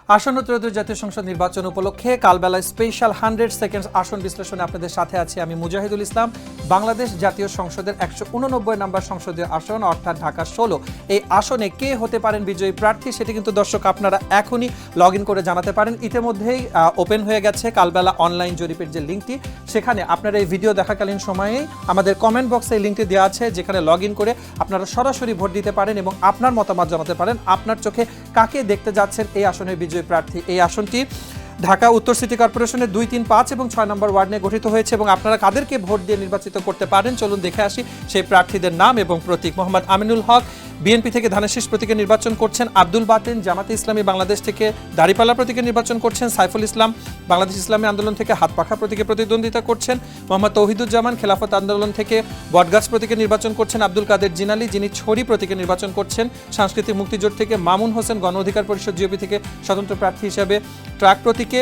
আসন্ন ত্রয়োদশ জাতীয় সংসদ নির্বাচন উপলক্ষে কালবেলায় স্পেশাল 100 সেকেন্ডস আসন বিশ্লেষণে আপনাদের সাথে আছি আমি মুজাহিদুল ইসলাম। বাংলাদেশ জাতীয় সংসদের 189 নম্বর সংসদীয় আসন অর্থাৎ ঢাকা 16, এই আসনে কে হতে পারেন বিজয়ী প্রার্থী সেটি কিন্তু দর্শক আপনারা এখনই লগ ইন করে জানাতে পারেন। ইতিমধ্যেই ওপেন হয়ে গেছে কালবেলা অনলাইন জরিপের যে লিঙ্কটি, সেখানে আপনারা এই ভিডিও দেখাকালীন সময়েই আমাদের কমেন্ট বক্সে এই লিঙ্কটি দেওয়া আছে, যেখানে লগ ইন করে আপনারা সরাসরি ভোট দিতে পারেন এবং আপনার মতামত জানাতে পারেন। আপনার চোখে কাকে দেখতে যাচ্ছেন এই আসনের বিজয়ী প্রার্থী। এই আসনটি ঢাকা উত্তর সিটি কর্পোরেশনের 2, 3, 5 এবং 6 নম্বর ওয়ার্ড নিয়ে গঠিত হয়েছে এবং আপনারা কাদেরকে ভোট দিয়ে নির্বাচিত করতে পারেন চলুন দেখে আসি সেই প্রার্থীদের নাম এবং প্রতীক। মোহাম্মদ আমিনুল হক বিএনপি থেকে ধানের প্রতীকে নির্বাচন করছেন। আব্দুল বাতেন জামাতে ইসলামী বাংলাদেশ থেকে দাড়িপাল্লা প্রতীকে নির্বাচন করছেন। সাইফুল ইসলাম বাংলাদেশ ইসলামী আন্দোলন থেকে হাতপাখা প্রতীকে প্রতিদ্বন্দ্বিতা করছেন। মোহাম্মদ তৌহিদুজ্জামান খেলাফত আন্দোলন থেকে বটগাছ প্রতীকে নির্বাচন করছেন। আব্দুল কাদের জিনালি যিনি ছড়ি প্রতীকে নির্বাচন করছেন। সাংস্কৃতিক মুক্তিজোট থেকে মামুন হোসেন গণ অধিকার পরিষদ জিওপি থেকে স্বতন্ত্র প্রার্থী হিসেবে ট্রাক প্রতীকে।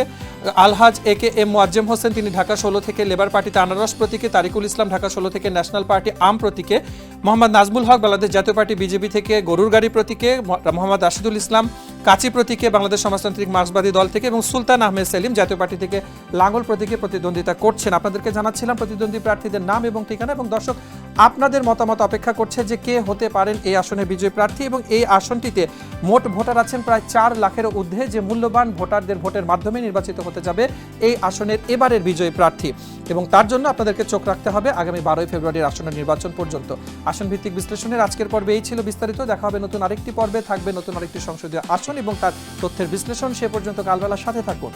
আলহাজ একে এম মোয়াজ্জেম হোসেন তিনি ঢাকা 16 থেকে লেবার পার্টিতে আনারস প্রতীকে। তারিকুল ইসলাম ঢাকা 16 থেকে ন্যাশনাল পার্টি আম প্রতীকে। মোহাম্মদ নাজমুল হক বাংলাদেশ জাতীয় পার্টি বিজেপি থেকে গরুর গাড়ি প্রতীকে। মোহাম্মদ রাশিদুল ইসলাম কাচি প্রতীকে বাংলাদেশ সমাজতান্ত্রিক মার্ক্সবাদী দল থেকে এবং সুলতান আহমেদ সেলিম জাতীয় পার্টি থেকে লাঙ্গল প্রতীকে প্রতিদ্বন্দ্বিতা করছেন। আপনাদেরকে জানাচ্ছিলাম প্রতিদ্বন্দ্বী প্রার্থীদের নাম এবং ঠিকানা, এবং দর্শক আপনাদের মতামত অপেক্ষা করছে যে কে হতে পারেন এই আসনের বিজয়ী প্রার্থী। এবং এই আসনটিতে মোট ভোটার আছেন প্রায় 4 লাখের ঊর্ধ্বে, যে মূল্যবান ভোটারদের ভোটের মাধ্যমে নির্বাচিত হতে যাবে এই আসনের এবারের বিজয়ী প্রার্থী। এবং তার জন্য আপনাদেরকে চোখ রাখতে হবে আগামী 12 ফেব্রুয়ারির আসনের নির্বাচন পর্যন্ত। আসন ভিত্তিক বিশ্লেষণের আজকের পর্বে এই ছিল বিস্তারিত। দেখা হবে নতুন আরেকটি পর্বে, থাকবে নতুন আরেকটি সংসদীয় আসন এবং তার তথ্যের বিশ্লেষণ। সে পর্যন্ত কালবেলার সাথে থাকুন।